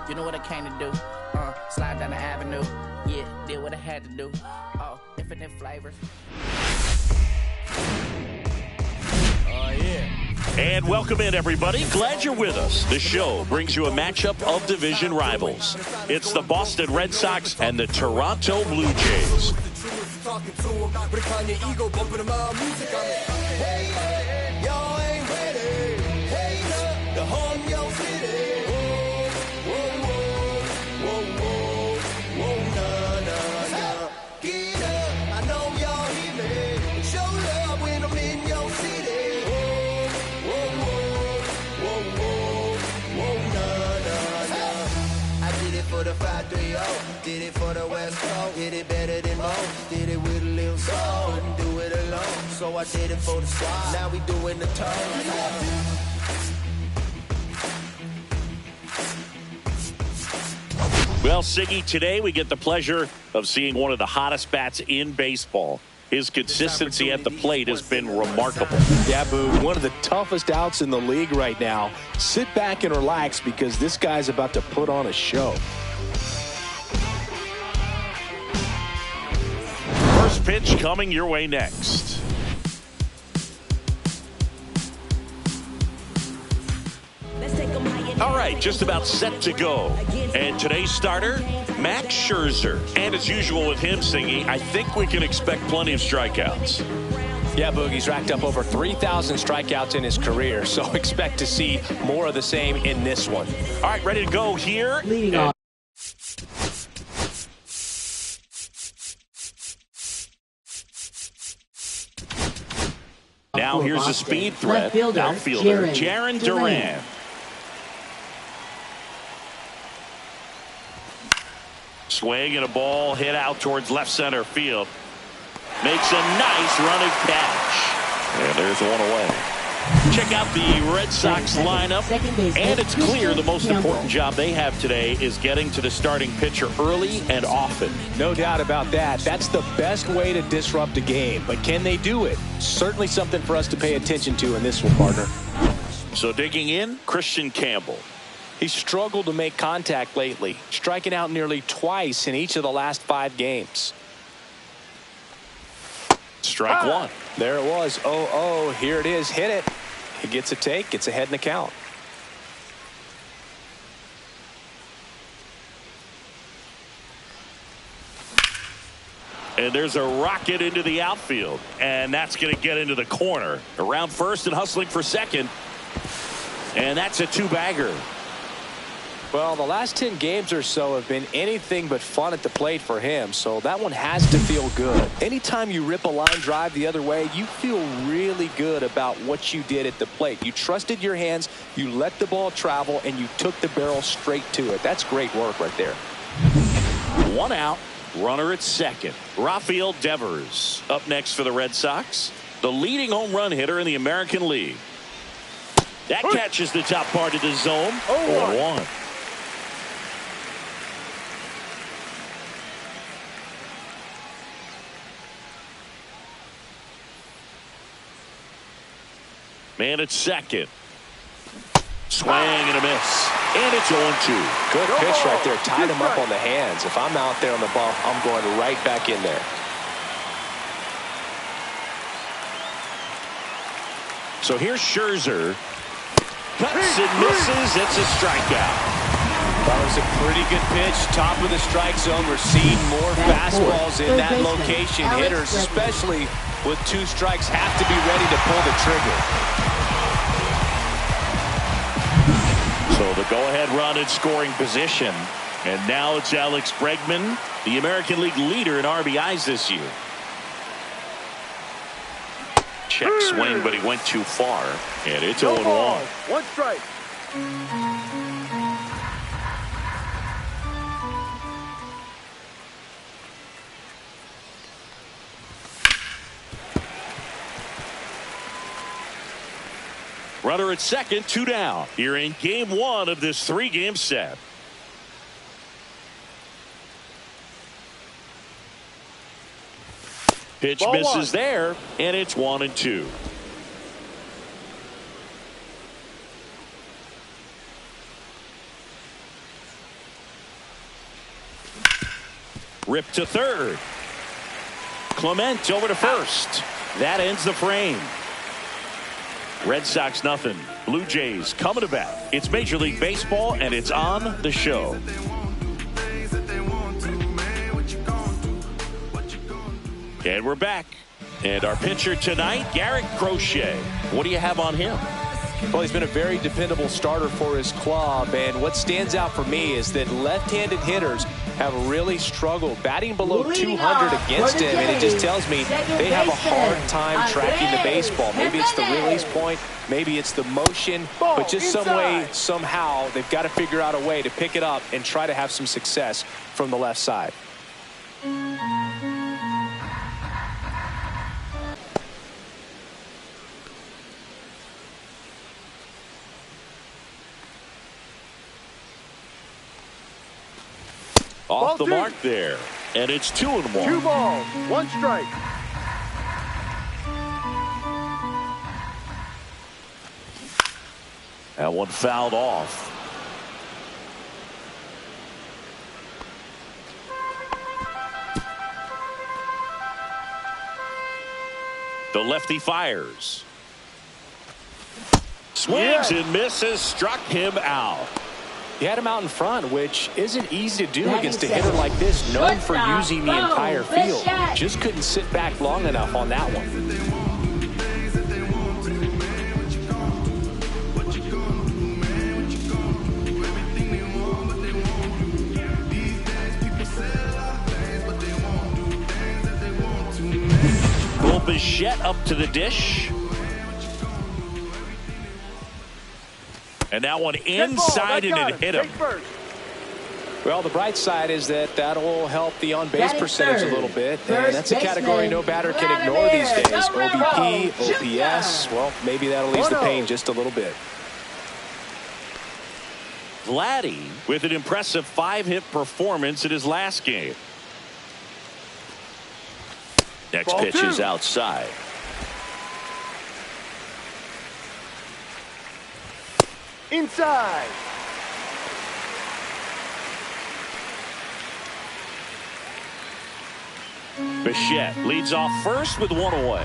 You know what I came to do? Slide down the avenue. Yeah, did what I had to do. Oh, infinite flavors. Oh, yeah. And welcome in, everybody. Glad you're with us. The show brings you a matchup of division rivals. It's the Boston Red Sox and the Toronto Blue Jays. Did it for the West Coast, did it better than most, did it with a little soul, couldn't do it alone, so I did it for the squad, now we doing the toes. Well, Siggy, today we get the pleasure of seeing one of the hottest bats in baseball. His consistency at the plate has been remarkable. Yeah, Boo, one of the toughest outs in the league right now. Sit back and relax because this guy's about to put on a show. First pitch coming your way next. All right, just about set to go. And today's starter, Max Scherzer. And as usual with him, Singy, I think we can expect plenty of strikeouts. Yeah, Boogie's racked up over 3,000 strikeouts in his career, so expect to see more of the same in this one. All right, ready to go here. Leading off. Now here's a speed threat. Outfielder Jarren Duran. Swing and a ball hit out towards left center field. Makes a nice running catch. And there's one away. Check out the Red Sox lineup. And it's clear the most important job they have today is getting to the starting pitcher early and often. No doubt about that. That's the best way to disrupt a game. But can they do it? Certainly something for us to pay attention to in this one, partner. So digging in, Christian Campbell. He's struggled to make contact lately, striking out nearly twice in each of the last 5 games. Strike one. There it was. 0-0. Here it is. Hit it. He gets a take. Gets ahead in the count. And there's a rocket into the outfield. And that's going to get into the corner. Around first and hustling for second. And that's a 2-bagger. Well, the last 10 games or so have been anything but fun at the plate for him, so that one has to feel good. Anytime you rip a line drive the other way, you feel really good about what you did at the plate. You trusted your hands, you let the ball travel, and you took the barrel straight to it. That's great work right there. 1 out, runner at second. Rafael Devers up next for the Red Sox, the leading home run hitter in the American League. That catches the top part of the zone. 0-1. Man at second. Swing and a miss. And it's 0-2. Good pitch right there. Tied him up on the hands. If I'm out there on the bump, I'm going right back in there. So here's Scherzer. Cuts and misses. It's a strikeout. That was a pretty good pitch. Top of the strike zone. We're seeing more fastballs in that location. Hitters, especially with 2 strikes, have to be ready to pull the trigger. So the go-ahead run in scoring position. And now it's Alex Bregman, the American League leader in RBIs this year. Check swing, but he went too far. And it's 0-1. 1 strike. Runner at second, 2 down. Here in game 1 of this 3-game set. Pitch Ball misses 1. there, and it's 1-2. Rip to third. Clement over to first. That ends the frame. Red Sox nothing. Blue Jays coming to bat. It's Major League Baseball, and it's on the show. And we're back. And our pitcher tonight, Garrett Crochet. What do you have on him? Well, he's been a very dependable starter for his club, and what stands out for me is that left-handed hitters have really struggled batting below 200 against him, and it just tells me they have a hard time tracking the baseball. Maybe it's the release point, maybe it's the motion, but just some way, somehow, they've got to figure out a way to pick it up and try to have some success from the left side. Off the mark there. And it's 2-1. 2 balls, 1 strike. That one fouled off. The lefty fires. Swings and misses. Struck him out. He had him out in front, which isn't easy to do against a hitter like this, known for using the entire field. Just couldn't sit back long enough on that one. Bichette up to the dish. And that one inside and it hit him. Well, the bright side is that'll help the on-base percentage a little bit. And that's a category no batter can ignore these days. OBP, OPS, well, maybe that'll ease the pain just a little bit. Vladdy with an impressive 5-hit performance in his last game. Next pitch is outside. Inside. Bichette leads off first with 1 away.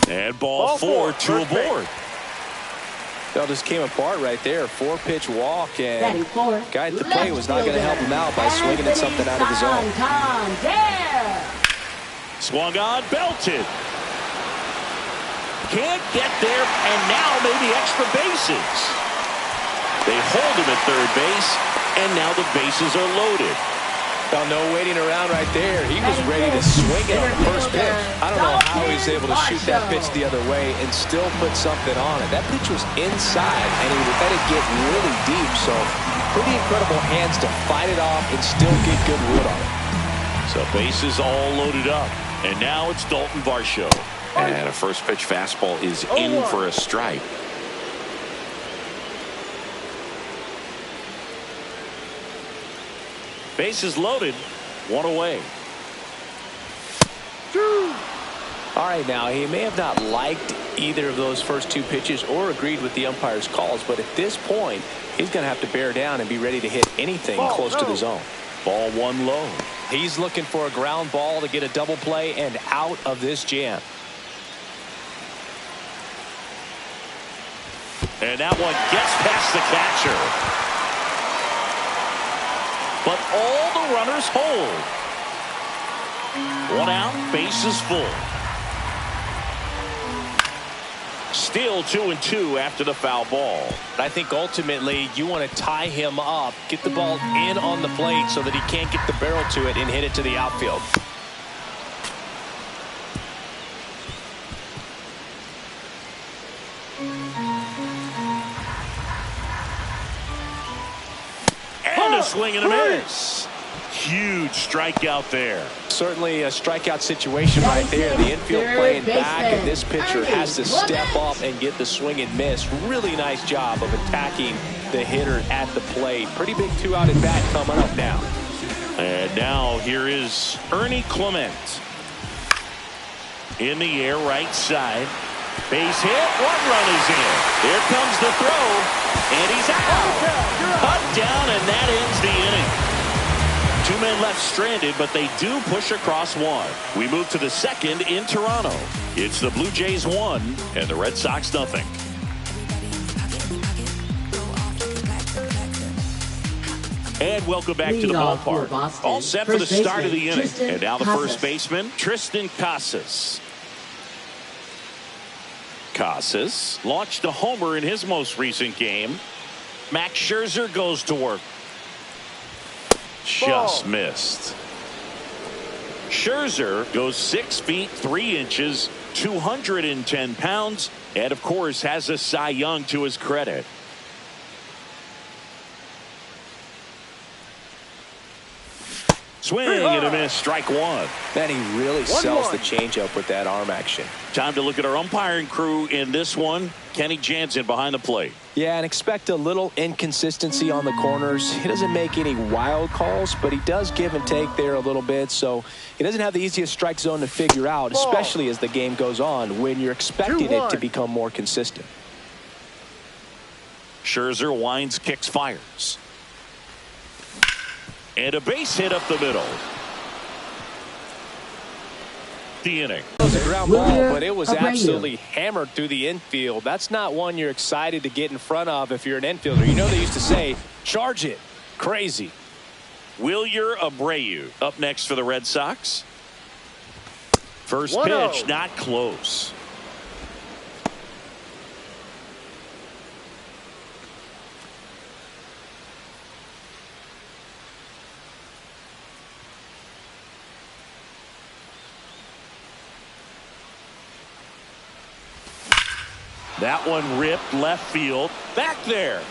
And ball 4, 2 aboard. That just came apart right there. 4-pitch walk, and guy at the plate was not going to help him out by swinging at something out of the zone. Swung on, belted. Can't get there, and now maybe extra bases. They hold him at third base, and now the bases are loaded. Well, no waiting around right there. He was ready to swing it on the first pitch. I don't know how he was able to shoot that pitch the other way and still put something on it. That pitch was inside, and he let it get really deep. So pretty incredible hands to fight it off and still get good wood on it. So bases all loaded up, and now it's Dalton Varsho. And a first pitch fastball is in for a strike. Bases loaded, 1 away. All right, now, he may have not liked either of those first 2 pitches or agreed with the umpire's calls, but at this point, he's going to have to bear down and be ready to hit anything close to the zone. Ball 1 low. He's looking for a ground ball to get a double play and out of this jam. And that one gets past the catcher. But all the runners hold. 1 out, bases full. Still 2-2 after the foul ball. I think ultimately you want to tie him up, get the ball in on the plate so that he can't get the barrel to it and hit it to the outfield. And a swing and a miss. Huge strikeout there. Certainly a strikeout situation right there. The infield playing back, and this pitcher has to step up and get the swing and miss. Really nice job of attacking the hitter at the plate. Pretty big 2-out at bat coming up now. And now here is Ernie Clement. In the air, right side. Base hit, 1 run is in. Here comes the throw, and he's out. Cut down, and that ends the inning. 2 men left stranded, but they do push across one. We move to the second in Toronto. It's the Blue Jays 1 and the Red Sox nothing. And welcome back to the ballpark. All set for the start of the inning. And now the first baseman, Tristan Casas. Casas launched a homer in his most recent game. Max Scherzer goes to work. Just missed. Scherzer goes 6 feet 3 inches, 210 pounds, and of course has a Cy Young to his credit. Swing and a miss, strike one. Man, he really sells the changeup with that arm action. Time to look at our umpiring crew in this one. Kenny Jansen behind the plate. Yeah, and expect a little inconsistency on the corners. He doesn't make any wild calls, but he does give and take there a little bit, so he doesn't have the easiest strike zone to figure out, especially as the game goes on when you're expecting it to become more consistent. Scherzer winds, kicks, fires. And a base hit up the middle. The inning. It was a ground ball, but it was absolutely hammered through the infield. That's not one you're excited to get in front of if you're an infielder. You know they used to say, charge it. Crazy. Wilyer Abreu up next for the Red Sox. First pitch, not close. That one ripped left field. Back there.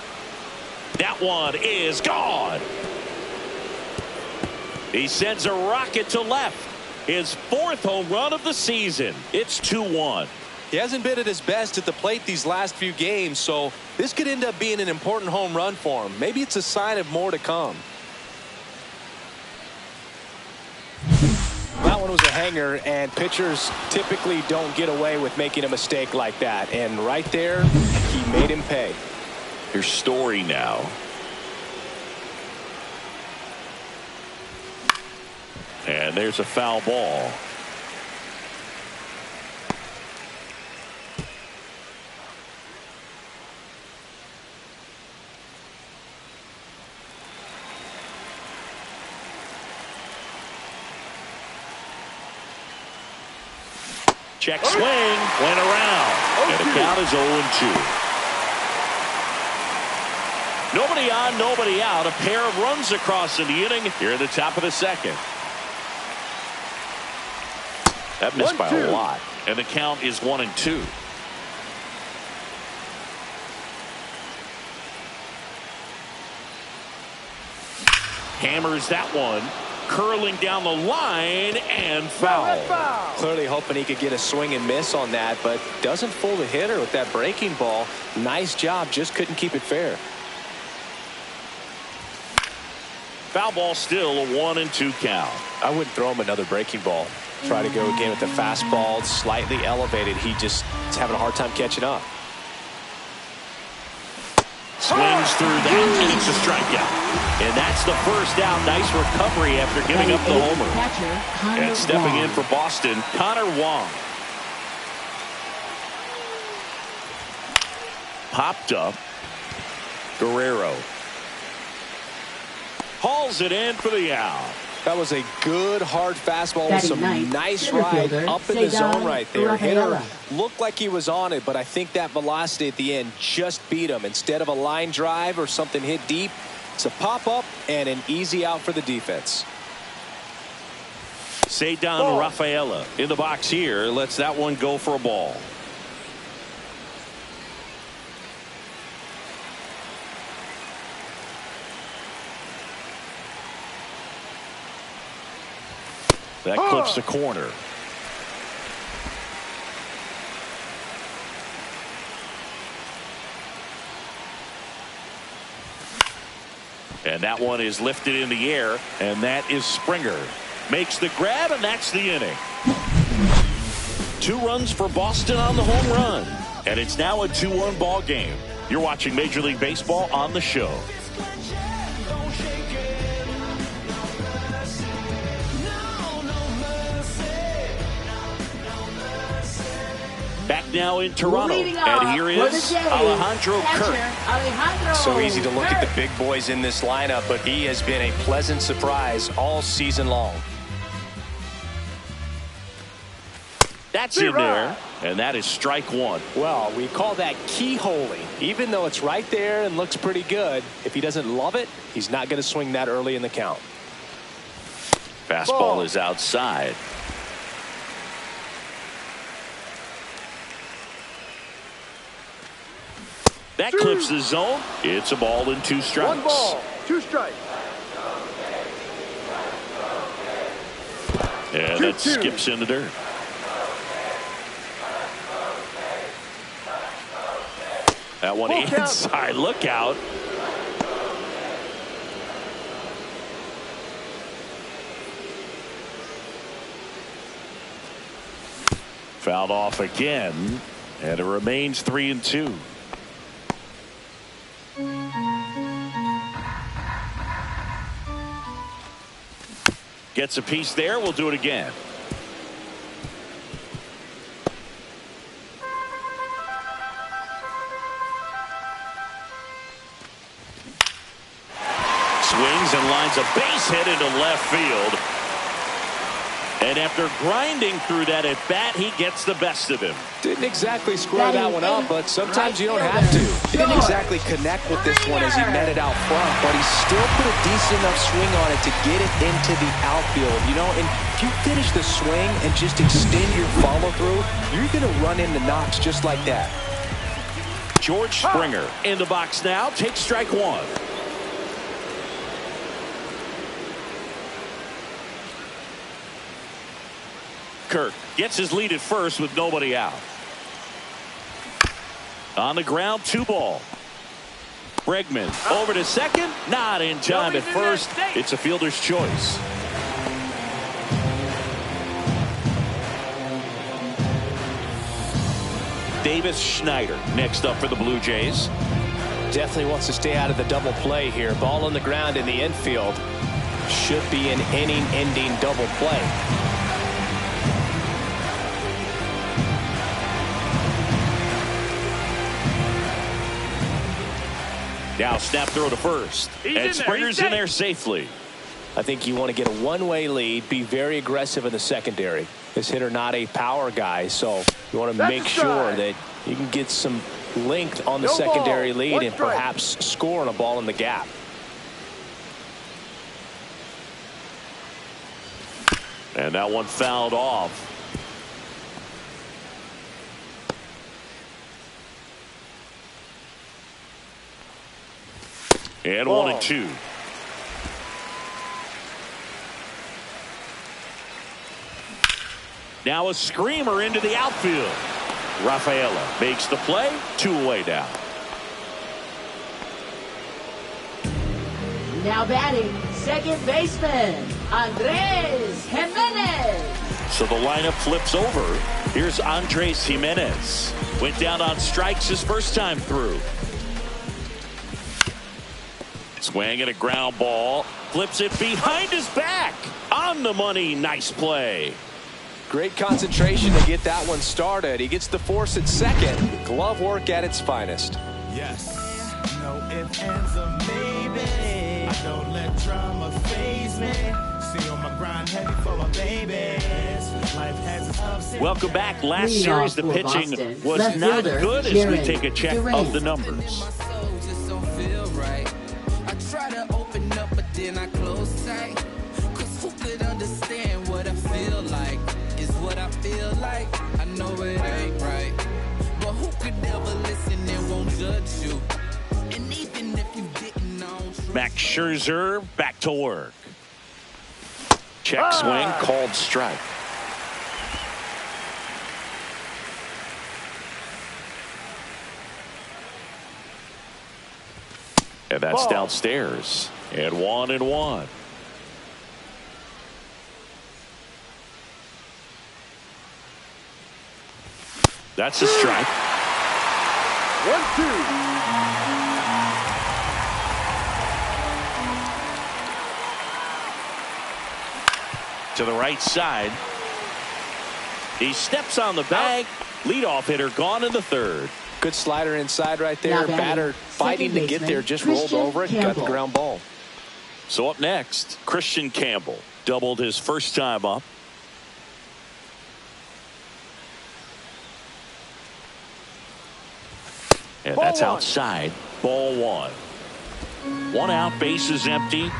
That one is gone. He sends a rocket to left. His 4th home run of the season. It's 2-1. He hasn't been at his best at the plate these last few games, so this could end up being an important home run for him. Maybe it's a sign of more to come. That one was a hanger, and pitchers typically don't get away with making a mistake like that. And right there, he made him pay. Here's Story now. And there's a foul ball. Check swing, went around, and the count is 0-2. Nobody on, nobody out. A pair of runs across in the inning here at the top of the second. That missed by a lot, and the count is 1-2. Hammers that one. Curling down the line and foul. Clearly hoping he could get a swing and miss on that, but doesn't fool the hitter with that breaking ball. Nice job, just couldn't keep it fair. Foul ball, still a 1-2 count. I wouldn't throw him another breaking ball. Try to go again with the fastball, slightly elevated. He just is having a hard time catching up. Swings through that, and it's a strikeout. And that's the first out. Nice recovery after giving up the homer. And stepping in for Boston, Connor Wong. Popped up. Guerrero. Hauls it in for the out. That was a good hard fastball with some nice ride up in the zone right there. Hitter looked like he was on it, but I think that velocity at the end just beat him. Instead of a line drive or something hit deep, it's a pop-up and an easy out for the defense. Cedar Rafaela in the box here. Lets that one go for a ball. That clips the corner. And that one is lifted in the air, and that is Springer. Makes the grab, and that's the inning. 2 runs for Boston on the home run. And it's now a 2-1 ball game. You're watching Major League Baseball on the show. now in Toronto. And here is Alejandro Kirk. So easy to look at the big boys in this lineup, but he has been a pleasant surprise all season long. That's in there, and that is strike one. Well, we call that keyholing. Even though it's right there and looks pretty good, if he doesn't love it, he's not going to swing that early in the count. Fastball is outside. That clips the zone. It's a ball and 2 strikes. 1 ball, 2 strikes. And that skips in the dirt. That one inside. Look out. Fouled off again, and it remains 3-2. Gets a piece there. We'll do it again. Swings and lines a base hit into left field. And after grinding through that at bat, he gets the best of him. Didn't exactly square that one up, but sometimes you don't have to. He didn't exactly connect with this one as he met it out front, but he still put a decent enough swing on it to get it into the outfield. You know, and if you finish the swing and just extend your follow through, you're going to run into knocks just like that. George Springer in the box now. Takes strike one. Kirk gets his lead at first with nobody out. On the ground, 2 ball. Bregman over to second. Not in time at first. It's a fielder's choice. Davis Schneider next up for the Blue Jays. Definitely wants to stay out of the double play here. Ball on the ground in the infield. Should be an inning-ending double play. Now snap throw to first. And Springer's in there safely. I think you want to get a one-way lead, be very aggressive in the secondary. This hitter not a power guy, so you want to make sure that you can get some length on the secondary lead and perhaps score on a ball in the gap. And that one fouled off. And 1-2. Now a screamer into the outfield. Rafaela makes the play. 2 away now. Now batting, second baseman, Andres Jimenez. So the lineup flips over. Here's Andres Jimenez. Went down on strikes his first time through. Swing and a ground ball. Flips it behind his back. On the money. Nice play. Great concentration to get that one started. He gets the force at second. Glove work at its finest. Yes. No ifs, ands, or maybe. I don't let drama faze me. See on my grind heavy for my babies. Life has its ups and Welcome back. Last series, the pitching was not good as we take a check of the numbers. Try to open up, but then I close tight. Cause who could understand what I feel like? Is what I feel like. I know it ain't right. But who could ever listen and won't judge you? And even if you didn't know. Max Scherzer back to work. Check swing, called strike. And that's downstairs. And 1-1. That's a strike. 1-2. To the right side. He steps on the bag. Leadoff hitter gone in the third. Good slider inside right there. Batter fighting to get there, just rolled over it, got the ground ball. So up next, Christian Campbell doubled his first time up. And that's outside. Ball one. One out, base is empty.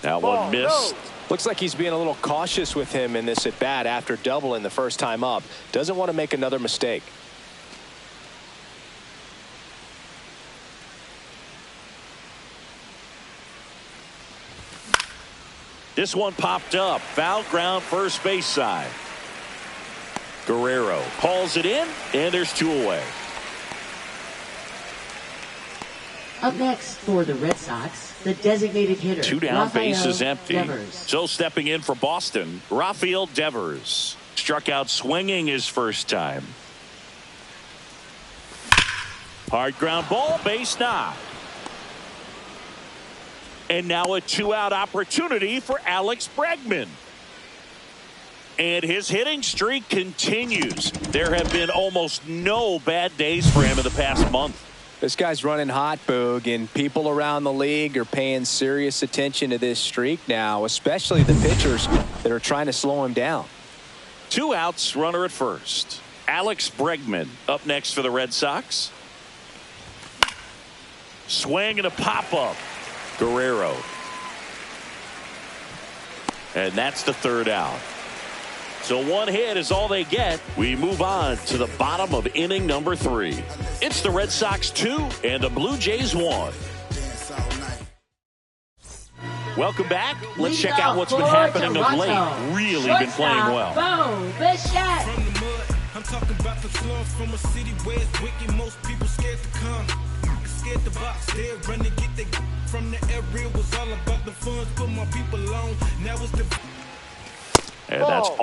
That one missed. Looks like he's being a little cautious with him in this at bat after doubling the first time up. Doesn't want to make another mistake. This one popped up. Foul ground, first base side. Guerrero calls it in, and there's two away. Up next for the Red Sox, the designated hitter. Two down, base is empty. Devers. So stepping in for Boston, Rafael Devers. Struck out swinging his first time. Hard ground ball, base knock. And now a two-out opportunity for Alex Bregman. And his hitting streak continues. There have been almost no bad days for him in the past month. This guy's running hot, Boog, and people around the league are paying serious attention to this streak now, especially the pitchers that are trying to slow him down. Two outs, runner at first. Alex Bregman up next for the Red Sox. Swing and a pop-up. Guerrero. And that's the third out. So one hit is all they get. We move on to the bottom of inning number 3. It's the Red Sox 2 and the Blue Jays 1. Welcome back. Let's check out what's been happening of late. Really been playing well. Boom, Bichette. From the mud, I'm talking about the slums from a city where it's wicked. Most people scared to come. Scared the box, they're running, get the from the area. Was all about the funds, put my people on. Now it's the and that's off.